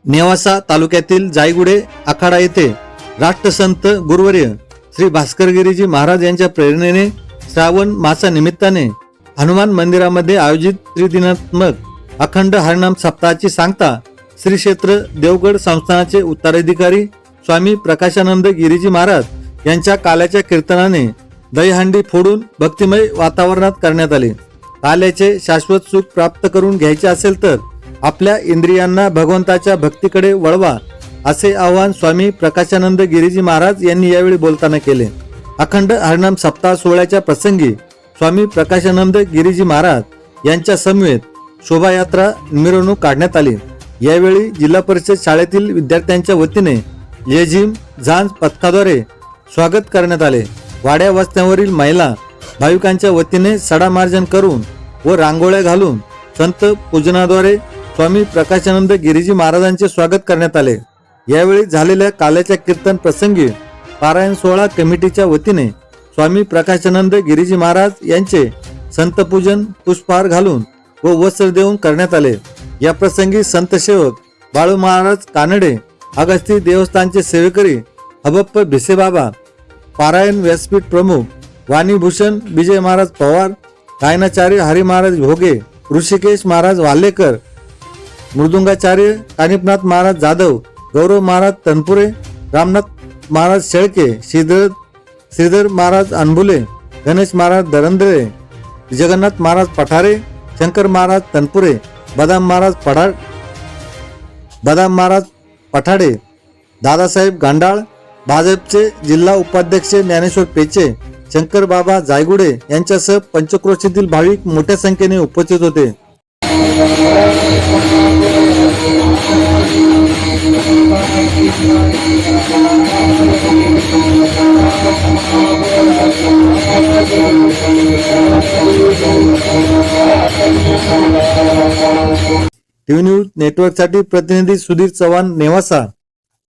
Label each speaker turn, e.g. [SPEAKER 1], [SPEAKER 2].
[SPEAKER 1] नेवासा तालुक्यातील जायगुडे आखाडा येथे राष्ट्रसंत गुरुवर्य श्री भास्करगिरीजी महाराज यांच्या प्रेरणेने श्रावण मासानिमित्ताने हनुमान मंदिरामध्ये आयोजित त्रिदिनात्मक अखंड हरिनाम सप्ताहाची सांगता श्री क्षेत्र देवगड संस्थानाचे उत्तराधिकारी स्वामी प्रकाशानंद गिरीजी महाराज यांच्या काल्याच्या कीर्तनाने दहीहंडी फोडून भक्तिमय वातावरणात करण्यात आले। काल्याचे शाश्वत सुख प्राप्त करून घ्यायचे असेल तर आपल्या इंद्रियांना भगवंताच्या भक्तीकडे वळवा असे आवाहन स्वामी प्रकाशानंद गिरीजी महाराज यांनी यावेळी बोलताना केले। अखंड हरिनाम सप्ताह सोहळ्याच्या प्रसंगी स्वामी प्रकाशानंद गिरीजी महाराज यांच्या समवेत शोभायात्रा मिरवणूक काढण्यात आली। यावेळी जिल्हा परिषद शाळेतील विद्यार्थ्यांच्या वतीने लेझिम झांज पथकाद्वारे स्वागत करण्यात आले। वाड्या वस्त्यांवरील महिला भाविकांच्या वतीने सडा मार्जन करून व रांगोळ्या घालून संत पूजनाद्वारे स्वामी प्रकाशानंद गिरीजी महाराजांचे स्वागत करण्यात आले। यावेळी झालेल्या काल्याच्या कीर्तन प्रसंगी पारायण सोहळा कमिटीच्या वतीने स्वामी प्रकाशानंद गिरीजी महाराज यांचे संतपूजन पुष्पहार घालून व वस्त्र देऊन करण्यात आले। या प्रसंगी संत सेवक बाळू महाराज कानडे, अगस्ती देवस्थानचे सेवेकरी हबप्प भिसेबाबा, पारायण व्यासपीठ प्रमुख वाणीभूषण विजय महाराज पवार, गायनाचार्य हरी महाराज भोगे, ऋषिकेश महाराज वाल्हेकर, मृदुंगाचार्य कानिपनाथ महाराज जाधव, गौरव महाराज तनपुरे, रामनाथ महाराज शेळके, श्रीधर महाराज अनबुले, गणेश महाराज दरंदळे, जगन्नाथ महाराज पठारे, शंकर महाराज तनपुरे, बदाम महाराज पठाडे, दादासाहेब गांडाळ, भाजपचे जिल्हा उपाध्यक्ष ज्ञानेश्वर पेचे, शंकर बाबा जायगुडे यांच्यासह पंचक्रोशीतील भाविक मोठ्या संख्येने उपस्थित होते। टीव्ही न्यूज नेटवर्कसाठी प्रतिनिधी सुधीर चव्हाण, नेवासा।